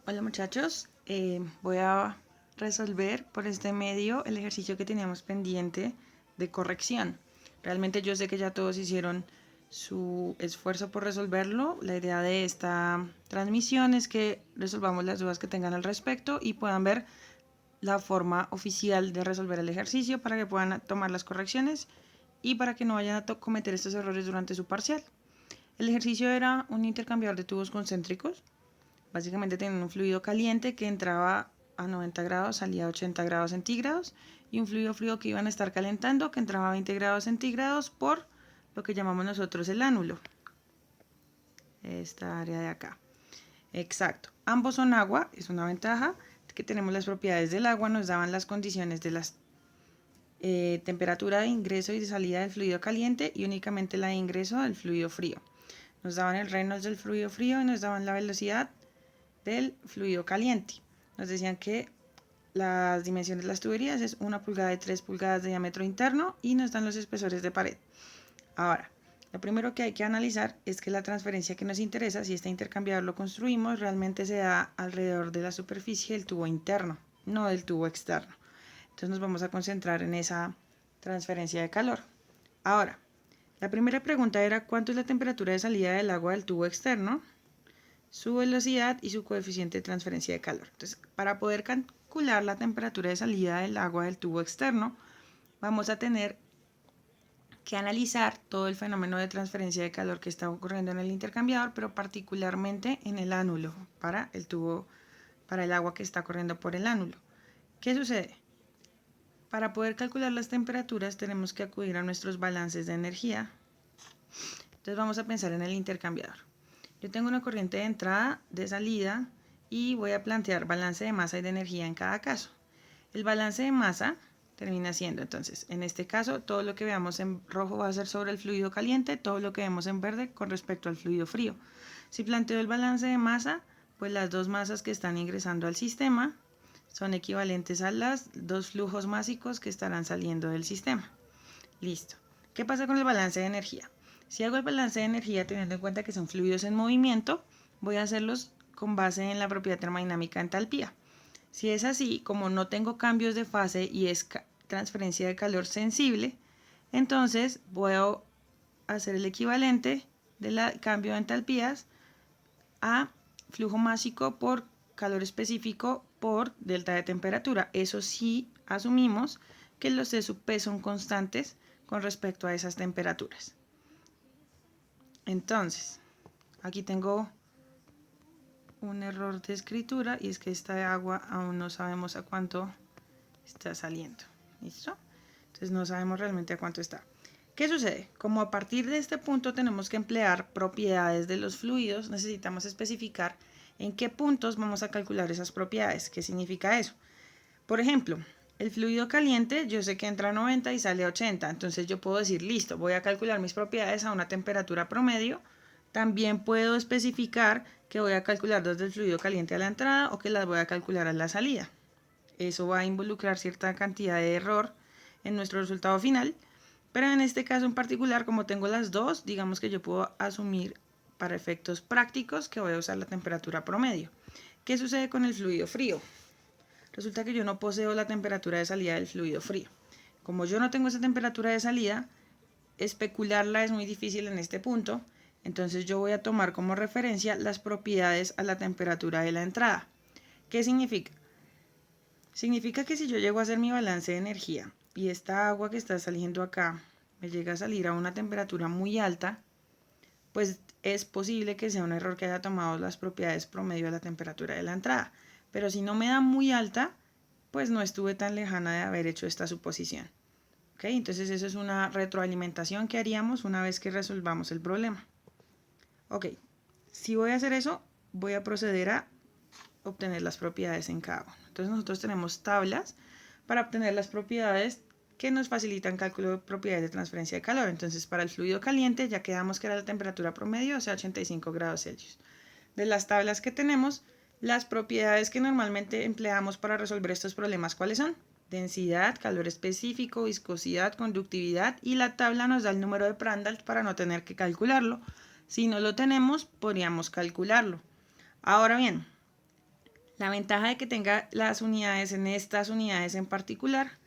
Hola muchachos, voy a resolver por este medio el ejercicio que teníamos pendiente de corrección. Realmente yo sé que ya todos hicieron su esfuerzo por resolverlo. La idea de esta transmisión es que resolvamos las dudas que tengan al respecto y puedan ver la forma oficial de resolver el ejercicio para que puedan tomar las correcciones y para que no vayan a cometer estos errores durante su parcial. El ejercicio era un intercambiador de tubos concéntricos. Básicamente tenían un fluido caliente que entraba a 90 grados, salía a 80 grados centígrados, y un fluido frío que iban a estar calentando que entraba a 20 grados centígrados por lo que llamamos nosotros el ánulo, esta área de acá. Exacto. Ambos son agua, es una ventaja que tenemos las propiedades del agua, nos daban las condiciones de la temperatura de ingreso y de salida del fluido caliente y únicamente la de ingreso del fluido frío. Nos daban el Reynolds del fluido frío y nos daban la velocidad del fluido caliente. Nos decían que las dimensiones de las tuberías es 1 pulgada y 3 pulgadas de diámetro interno y nos dan los espesores de pared. Ahora, lo primero que hay que analizar es que la transferencia que nos interesa, si este intercambiador lo construimos, realmente se da alrededor de la superficie del tubo interno, no del tubo externo. Entonces nos vamos a concentrar en esa transferencia de calor. Ahora, la primera pregunta era cuánto es la temperatura de salida del agua del tubo externo, su velocidad y su coeficiente de transferencia de calor. Entonces, para poder calcular la temperatura de salida del agua del tubo externo, vamos a tener que analizar todo el fenómeno de transferencia de calor que está ocurriendo en el intercambiador, pero particularmente en el ánulo, para el tubo, para el agua que está corriendo por el ánulo. ¿Qué sucede? Para poder calcular las temperaturas tenemos que acudir a nuestros balances de energía. Entonces vamos a pensar en el intercambiador. Yo tengo una corriente de entrada, de salida y voy a plantear balance de masa y de energía en cada caso. El balance de masa termina siendo, entonces, en este caso, todo lo que veamos en rojo va a ser sobre el fluido caliente, todo lo que vemos en verde con respecto al fluido frío. Si planteo el balance de masa, pues las dos masas que están ingresando al sistema son equivalentes a los dos flujos másicos que estarán saliendo del sistema. Listo. ¿Qué pasa con el balance de energía? Si hago el balance de energía teniendo en cuenta que son fluidos en movimiento, voy a hacerlos con base en la propiedad termodinámica de entalpía. Si es así, como no tengo cambios de fase y es transferencia de calor sensible, entonces voy a hacer el equivalente del cambio de entalpías a flujo másico por calor específico por delta de temperatura. Eso sí, asumimos que los C sub P son constantes con respecto a esas temperaturas. Entonces, aquí tengo un error de escritura y es que esta agua aún no sabemos a cuánto está saliendo. ¿Listo? Entonces no sabemos realmente a cuánto está. ¿Qué sucede? Como a partir de este punto tenemos que emplear propiedades de los fluidos, necesitamos especificar en qué puntos vamos a calcular esas propiedades. ¿Qué significa eso? Por ejemplo, el fluido caliente yo sé que entra a 90 y sale a 80, entonces yo puedo decir, listo, voy a calcular mis propiedades a una temperatura promedio. También puedo especificar que voy a calcular desde el fluido caliente a la entrada o que las voy a calcular a la salida. Eso va a involucrar cierta cantidad de error en nuestro resultado final, pero en este caso en particular, como tengo las dos, digamos que yo puedo asumir para efectos prácticos que voy a usar la temperatura promedio. ¿Qué sucede con el fluido frío? Resulta que yo no poseo la temperatura de salida del fluido frío. Como yo no tengo esa temperatura de salida, especularla es muy difícil en este punto, entonces yo voy a tomar como referencia las propiedades a la temperatura de la entrada. ¿Qué significa? Significa que si yo llego a hacer mi balance de energía y esta agua que está saliendo acá me llega a salir a una temperatura muy alta, pues es posible que sea un error que haya tomado las propiedades promedio de la temperatura de la entrada. Pero si no me da muy alta, pues no estuve tan lejana de haber hecho esta suposición. ¿Ok? Entonces eso es una retroalimentación que haríamos una vez que resolvamos el problema. Ok, si voy a hacer eso, voy a proceder a obtener las propiedades en cada uno. Entonces nosotros tenemos tablas para obtener las propiedades que nos facilitan cálculo de propiedades de transferencia de calor. Entonces para el fluido caliente ya quedamos que era la temperatura promedio, o sea 85 grados Celsius. De las tablas que tenemos, las propiedades que normalmente empleamos para resolver estos problemas, ¿cuáles son? Densidad, calor específico, viscosidad, conductividad, y la tabla nos da el número de Prandtl para no tener que calcularlo. Si no lo tenemos, podríamos calcularlo. Ahora bien, La ventaja de que tenga las unidades en estas unidades en particular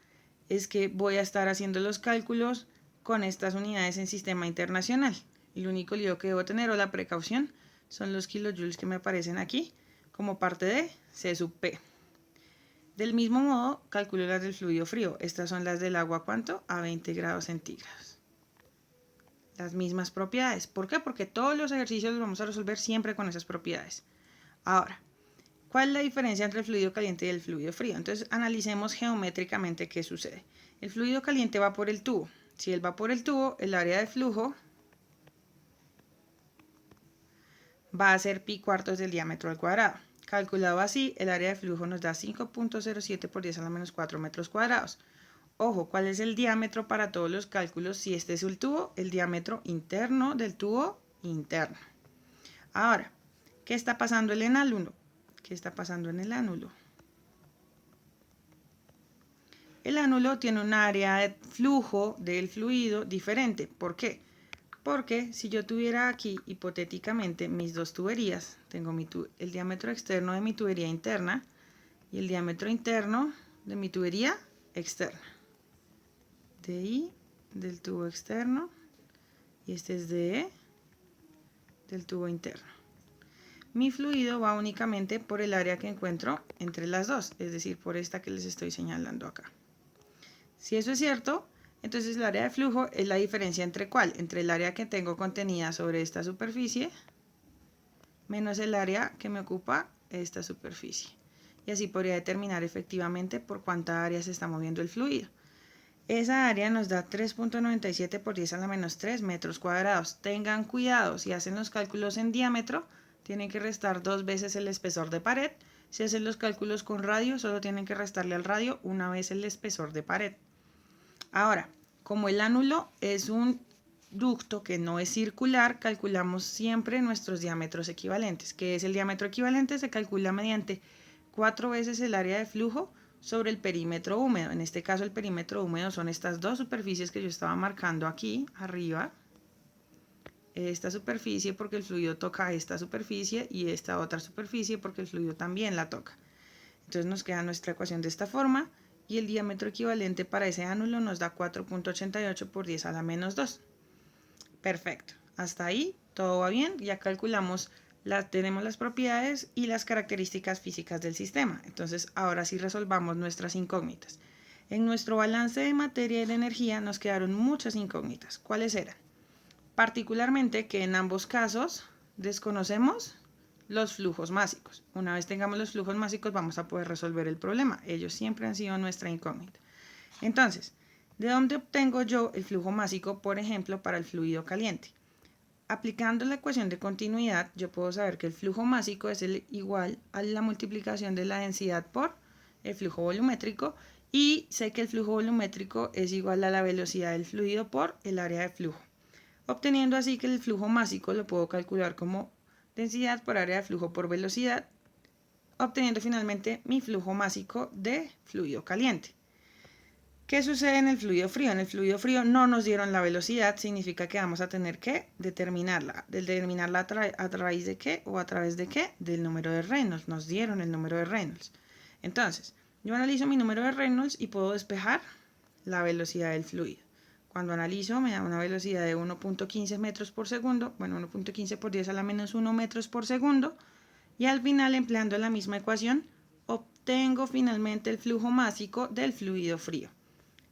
es que voy a estar haciendo los cálculos con estas unidades en sistema internacional. El único lío que debo tener o la precaución son los kilojoules que me aparecen aquí como parte de C sub P. Del mismo modo, calculo las del fluido frío. Estas son las del agua, ¿cuánto? A 20 grados centígrados. Las mismas propiedades. ¿Por qué? Porque todos los ejercicios los vamos a resolver siempre con esas propiedades. Ahora, ¿cuál es la diferencia entre el fluido caliente y el fluido frío? Entonces, analicemos geométricamente qué sucede. El fluido caliente va por el tubo. Si él va por el tubo, el área de flujo va a ser pi cuartos del diámetro al cuadrado. Calculado así, el área de flujo nos da 5.07 por 10 a la menos 4 metros cuadrados. Ojo, ¿cuál es el diámetro para todos los cálculos? Si este es el tubo, el diámetro interno del tubo interno. Ahora, ¿qué está pasando en el ánulo? ¿Qué está pasando en el ánulo? El ánulo tiene un área de flujo del fluido diferente. ¿Por qué? Porque si yo tuviera aquí hipotéticamente mis dos tuberías, tengo el diámetro externo de mi tubería interna y el diámetro interno de mi tubería externa. DI del tubo externo y este es DE del tubo interno. Mi fluido va únicamente por el área que encuentro entre las dos, es decir, por esta que les estoy señalando acá. Si eso es cierto, entonces el área de flujo es la diferencia entre ¿cuál? Entre el área que tengo contenida sobre esta superficie menos el área que me ocupa esta superficie. Y así podría determinar efectivamente por cuánta área se está moviendo el fluido. Esa área nos da 3.97 por 10 a la menos 3 metros cuadrados. Tengan cuidado, si hacen los cálculos en diámetro, tienen que restar 2 veces el espesor de pared. Si hacen los cálculos con radio, solo tienen que restarle al radio una vez el espesor de pared. Ahora, como el ánulo es un ducto que no es circular, calculamos siempre nuestros diámetros equivalentes. ¿Qué es el diámetro equivalente? Se calcula mediante 4 veces el área de flujo sobre el perímetro húmedo. En este caso el perímetro húmedo son estas dos superficies que yo estaba marcando aquí arriba. Esta superficie porque el fluido toca esta superficie y esta otra superficie porque el fluido también la toca. Entonces nos queda nuestra ecuación de esta forma y el diámetro equivalente para ese ánulo nos da 4.88 por 10 a la menos 2. Perfecto. Hasta ahí todo va bien. Ya calculamos, tenemos las propiedades y las características físicas del sistema. Entonces ahora sí resolvamos nuestras incógnitas. En nuestro balance de materia y de energía nos quedaron muchas incógnitas. ¿Cuáles eran? Particularmente que en ambos casos desconocemos los flujos másicos. Una vez tengamos los flujos másicos vamos a poder resolver el problema. Ellos siempre han sido nuestra incógnita. Entonces, ¿de dónde obtengo yo el flujo másico, por ejemplo, para el fluido caliente? Aplicando la ecuación de continuidad, yo puedo saber que el flujo másico es igual a la multiplicación de la densidad por el flujo volumétrico y sé que el flujo volumétrico es igual a la velocidad del fluido por el área de flujo. Obteniendo así que el flujo másico lo puedo calcular como densidad por área de flujo por velocidad, obteniendo finalmente mi flujo másico de fluido caliente. ¿Qué sucede en el fluido frío? En el fluido frío no nos dieron la velocidad, significa que vamos a tener que determinarla. ¿Determinarla a raíz de qué o a través de qué? Del número de Reynolds. Nos dieron el número de Reynolds. Entonces, yo analizo mi número de Reynolds y puedo despejar la velocidad del fluido. Cuando analizo me da una velocidad de 1.15 metros por segundo, bueno, 1.15 por 10 a la menos 1 metros por segundo, y al final, empleando la misma ecuación, obtengo finalmente el flujo másico del fluido frío.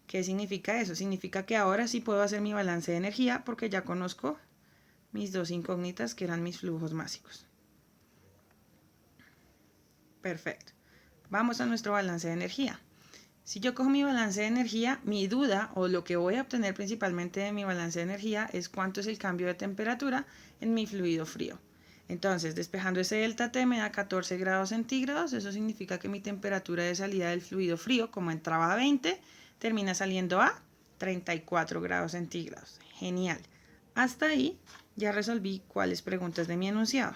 ¿Qué significa eso? Significa que ahora sí puedo hacer mi balance de energía porque ya conozco mis dos incógnitas que eran mis flujos másicos. Perfecto. Vamos a nuestro balance de energía. Si yo cojo mi balance de energía, mi duda o lo que voy a obtener principalmente de mi balance de energía es cuánto es el cambio de temperatura en mi fluido frío. Entonces, despejando ese delta T me da 14 grados centígrados. Eso significa que mi temperatura de salida del fluido frío, como entraba a 20, termina saliendo a 34 grados centígrados. Genial. Hasta ahí ya resolví cuáles preguntas de mi enunciado.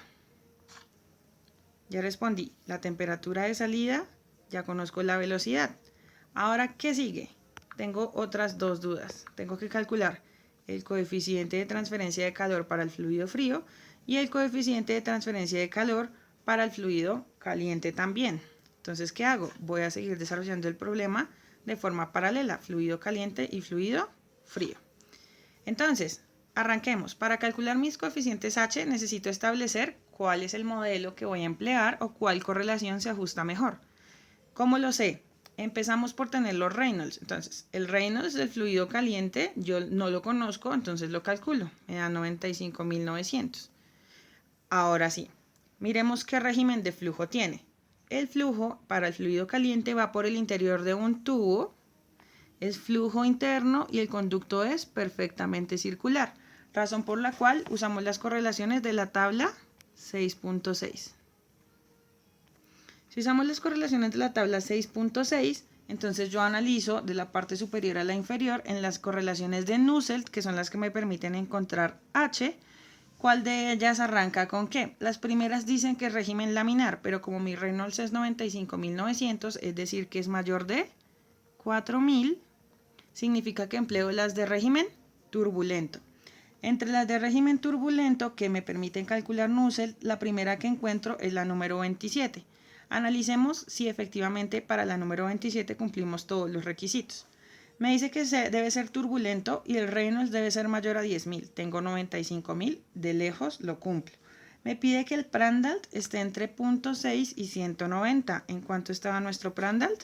Ya respondí la temperatura de salida, ya conozco la velocidad. Ahora, ¿qué sigue? Tengo otras dos dudas. Tengo que calcular el coeficiente de transferencia de calor para el fluido frío y el coeficiente de transferencia de calor para el fluido caliente también. Entonces, ¿qué hago? Voy a seguir desarrollando el problema de forma paralela, fluido caliente y fluido frío. Entonces, arranquemos. Para calcular mis coeficientes H necesito establecer cuál es el modelo que voy a emplear o cuál correlación se ajusta mejor. ¿Cómo lo sé? Empezamos por tener los Reynolds. Entonces, el Reynolds del fluido caliente yo no lo conozco, entonces lo calculo. Me da 95.900. Ahora sí, miremos qué régimen de flujo tiene. El flujo para el fluido caliente va por el interior de un tubo. Es flujo interno y el conducto es perfectamente circular, razón por la cual usamos las correlaciones de la tabla 6.6. Si usamos las correlaciones de la tabla 6.6, entonces yo analizo de la parte superior a la inferior en las correlaciones de Nusselt, que son las que me permiten encontrar H. ¿Cuál de ellas arranca con qué? Las primeras dicen que es régimen laminar, pero como mi Reynolds es 95.900, es decir, que es mayor de 4.000, significa que empleo las de régimen turbulento. Entre las de régimen turbulento que me permiten calcular Nusselt, la primera que encuentro es la número 27. Analicemos si efectivamente para la número 27 cumplimos todos los requisitos. Me dice que debe ser turbulento y el Reynolds debe ser mayor a 10.000. Tengo 95.000, de lejos lo cumplo. Me pide que el Prandtl esté entre 0.6 y 190. ¿En cuánto estaba nuestro Prandtl?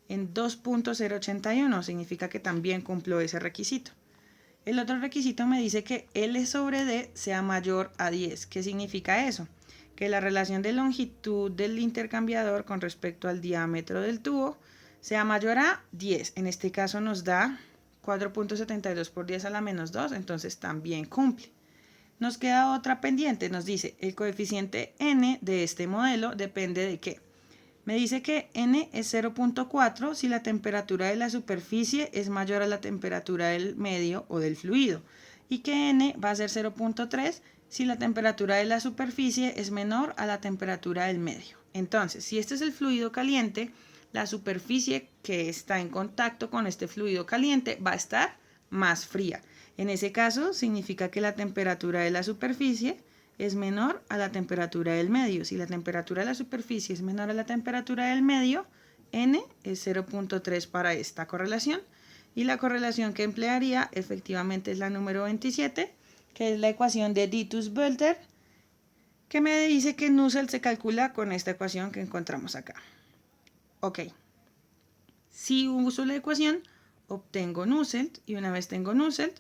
En 2.081, significa que también cumplo ese requisito. El otro requisito me dice que L sobre D sea mayor a 10. ¿Qué significa eso? Que la relación de longitud del intercambiador con respecto al diámetro del tubo sea mayor a 10. En este caso nos da 4.72 por 10 a la menos 2, entonces también cumple. Nos queda otra pendiente, nos dice el coeficiente n de este modelo depende de qué. Me dice que n es 0.4 si la temperatura de la superficie es mayor a la temperatura del medio o del fluido y que n va a ser 0.3 si la temperatura de la superficie es menor a la temperatura del medio. Entonces, si este es el fluido caliente, la superficie que está en contacto con este fluido caliente va a estar más fría. En ese caso, significa que la temperatura de la superficie es menor a la temperatura del medio. Si la temperatura de la superficie es menor a la temperatura del medio, n es 0.3 para esta correlación. Y la correlación que emplearía efectivamente es la número 27, que es la ecuación de Ditus-Bölter, que me dice que Nusselt se calcula con esta ecuación que encontramos acá. Ok, si uso la ecuación, obtengo Nusselt, y una vez tengo Nusselt,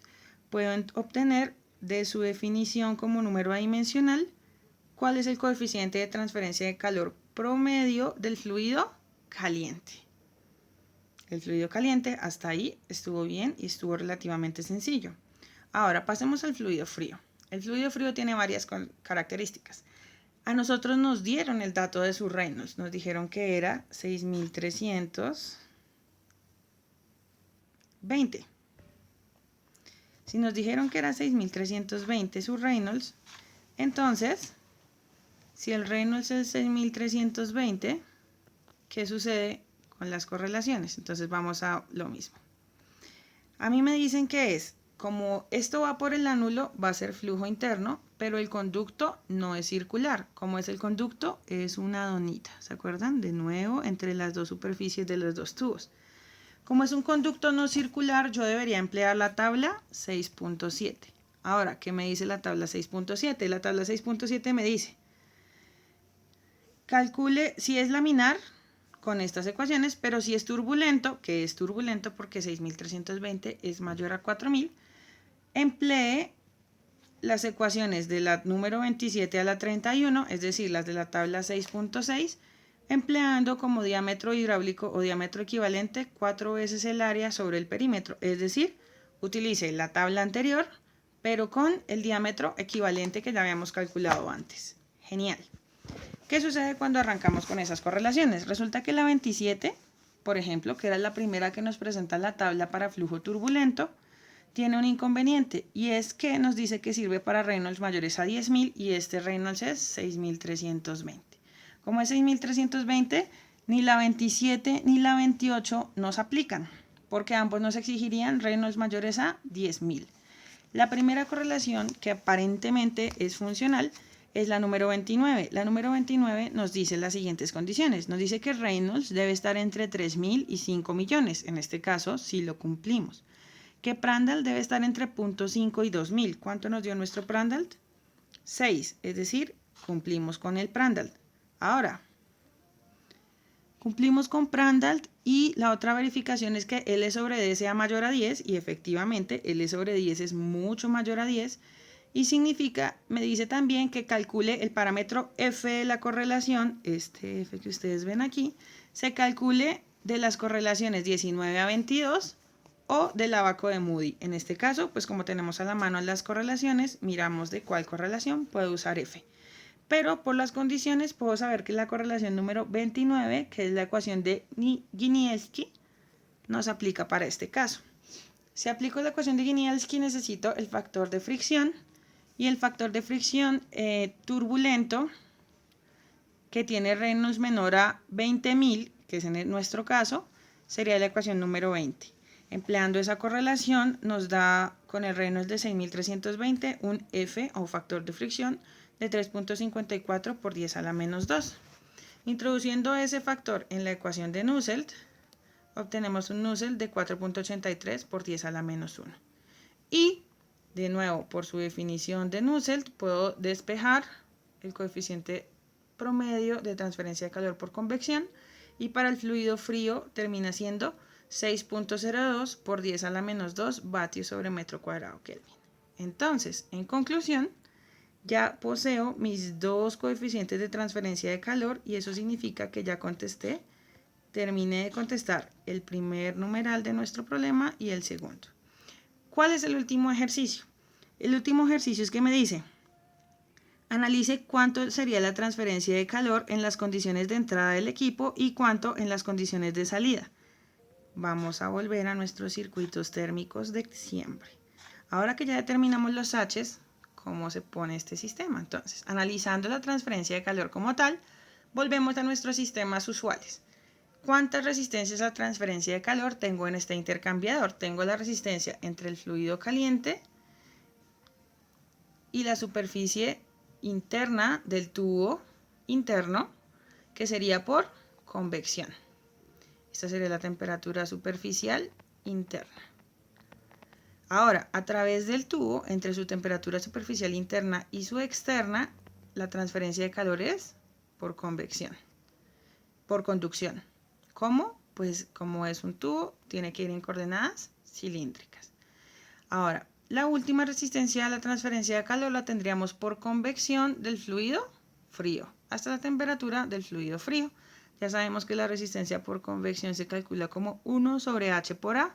puedo obtener de su definición como número adimensional cuál es el coeficiente de transferencia de calor promedio del fluido caliente. El fluido caliente hasta ahí estuvo bien y estuvo relativamente sencillo. Ahora pasemos al fluido frío. El fluido frío tiene varias características. A nosotros nos dieron el dato de su Reynolds, nos dijeron que era 6.320. Si nos dijeron que era 6.320 su Reynolds, entonces, si el Reynolds es 6.320, ¿qué sucede con las correlaciones? Entonces vamos a lo mismo. A mí me dicen que es, como esto va por el ánulo, va a ser flujo interno, pero el conducto no es circular. ¿Cómo es el conducto? Es una donita, ¿se acuerdan? De nuevo, entre las dos superficies de los dos tubos. Como es un conducto no circular, yo debería emplear la tabla 6.7. Ahora, ¿qué me dice la tabla 6.7? La tabla 6.7 me dice, calcule si es laminar con estas ecuaciones, pero si es turbulento, que es turbulento porque 6.320 es mayor a 4.000, emplee las ecuaciones de la número 27 a la 31, es decir, las de la tabla 6.6, empleando como diámetro hidráulico o diámetro equivalente 4 veces el área sobre el perímetro, es decir, utilice la tabla anterior, pero con el diámetro equivalente que ya habíamos calculado antes. Genial. ¿Qué sucede cuando arrancamos con esas correlaciones? Resulta que la 27, por ejemplo, que era la primera que nos presenta la tabla para flujo turbulento, tiene un inconveniente y es que nos dice que sirve para Reynolds mayores a 10.000 y este Reynolds es 6.320. Como es 6.320, ni la 27 ni la 28 nos aplican, porque ambos nos exigirían Reynolds mayores a 10.000. La primera correlación, que aparentemente es funcional, es la número 29. La número 29 nos dice las siguientes condiciones. Nos dice que Reynolds debe estar entre 3.000 y 5 millones. En este caso, sí lo cumplimos. Que Prandtl debe estar entre 0.5 y 2.000. ¿Cuánto nos dio nuestro Prandtl? 6. Es decir, cumplimos con el Prandtl. Ahora, cumplimos con Prandtl y la otra verificación es que L sobre D sea mayor a 10 y efectivamente L sobre 10 es mucho mayor a 10 y significa, me dice también que calcule el parámetro F de la correlación, este F que ustedes ven aquí, se calcule de las correlaciones 19 a 22 o del abaco de Moody. En este caso, pues como tenemos a la mano las correlaciones, miramos de cuál correlación puedo usar F. Pero por las condiciones puedo saber que la correlación número 29, que es la ecuación de Giniewski, nos aplica para este caso. Si aplico la ecuación de Giniewski necesito el factor de fricción y el factor de fricción turbulento que tiene Reynolds menor a 20.000, que es en nuestro caso, sería la ecuación número 20. Empleando esa correlación nos da con el Reynolds de 6.320 un F o factor de fricción de 3.54 por 10 a la menos 2. Introduciendo ese factor en la ecuación de Nusselt, obtenemos un Nusselt de 4.83 por 10 a la menos 1. Y, de nuevo, por su definición de Nusselt, puedo despejar el coeficiente promedio de transferencia de calor por convección y para el fluido frío termina siendo 6.02 por 10 a la menos 2 vatios sobre metro cuadrado Kelvin. Entonces, en conclusión, ya poseo mis dos coeficientes de transferencia de calor y eso significa que ya contesté, terminé de contestar el primer numeral de nuestro problema y el segundo. ¿Cuál es el último ejercicio? El último ejercicio es que me dice, analice cuánto sería la transferencia de calor en las condiciones de entrada del equipo y cuánto en las condiciones de salida. Vamos a volver a nuestros circuitos térmicos de siempre. Ahora que ya determinamos los H's, ¿cómo se pone este sistema? Entonces, analizando la transferencia de calor como tal, volvemos a nuestros sistemas usuales. ¿Cuántas resistencias a transferencia de calor tengo en este intercambiador? Tengo la resistencia entre el fluido caliente y la superficie interna del tubo interno, que sería por convección. Esta sería la temperatura superficial interna. Ahora, a través del tubo, entre su temperatura superficial interna y su externa, la transferencia de calor es por convección, por conducción. ¿Cómo? Pues como es un tubo, tiene que ir en coordenadas cilíndricas. Ahora, la última resistencia a la transferencia de calor la tendríamos por convección del fluido frío, hasta la temperatura del fluido frío. Ya sabemos que la resistencia por convección se calcula como 1 sobre H por A.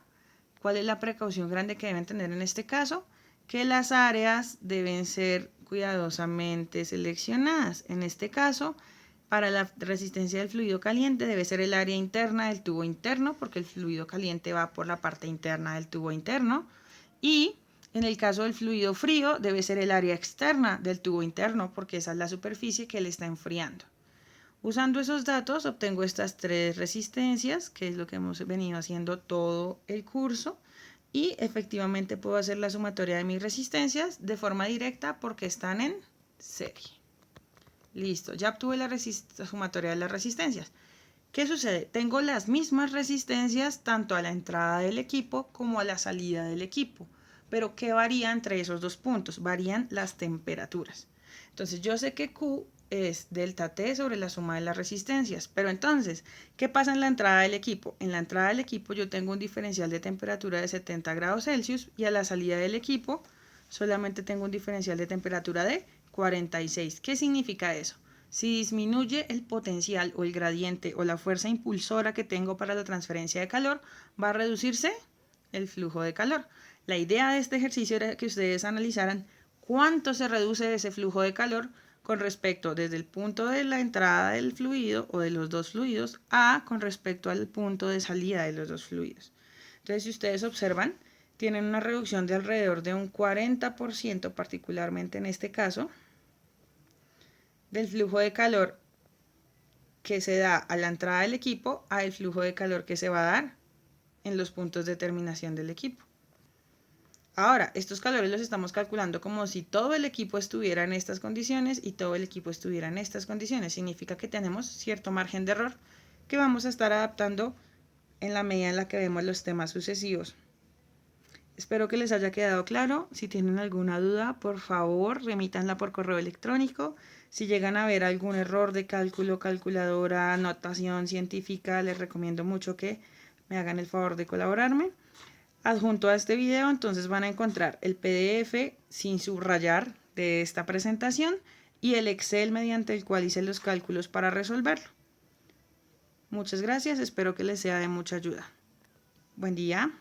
¿Cuál es la precaución grande que deben tener en este caso? Que las áreas deben ser cuidadosamente seleccionadas. En este caso, para la resistencia del fluido caliente debe ser el área interna del tubo interno, porque el fluido caliente va por la parte interna del tubo interno. Y en el caso del fluido frío debe ser el área externa del tubo interno, porque esa es la superficie que le está enfriando. Usando esos datos obtengo estas tres resistencias, que es lo que hemos venido haciendo todo el curso, y efectivamente puedo hacer la sumatoria de mis resistencias de forma directa porque están en serie. Listo, ya obtuve la sumatoria de las resistencias. ¿Qué sucede? Tengo las mismas resistencias tanto a la entrada del equipo como a la salida del equipo, pero ¿qué varía entre esos dos puntos? Varían las temperaturas. Entonces yo sé que Q es delta T sobre la suma de las resistencias. Pero entonces, ¿qué pasa en la entrada del equipo? En la entrada del equipo yo tengo un diferencial de temperatura de 70 grados Celsius y a la salida del equipo solamente tengo un diferencial de temperatura de 46. ¿Qué significa eso? Si disminuye el potencial o el gradiente o la fuerza impulsora que tengo para la transferencia de calor, va a reducirse el flujo de calor. La idea de este ejercicio era que ustedes analizaran cuánto se reduce ese flujo de calor con respecto desde el punto de la entrada del fluido o de los dos fluidos a con respecto al punto de salida de los dos fluidos. Entonces, si ustedes observan, tienen una reducción de alrededor de un 40%, particularmente en este caso, del flujo de calor que se da a la entrada del equipo a el flujo de calor que se va a dar en los puntos de terminación del equipo. Ahora, estos calores los estamos calculando como si todo el equipo estuviera en estas condiciones y todo el equipo estuviera en estas condiciones. Significa que tenemos cierto margen de error que vamos a estar adaptando en la medida en la que vemos los temas sucesivos. Espero que les haya quedado claro. Si tienen alguna duda, por favor, remítanla por correo electrónico. Si llegan a ver algún error de cálculo, calculadora, notación científica, les recomiendo mucho que me hagan el favor de colaborarme. Adjunto a este video, entonces van a encontrar el PDF sin subrayar de esta presentación y el Excel mediante el cual hice los cálculos para resolverlo. Muchas gracias, espero que les sea de mucha ayuda. Buen día.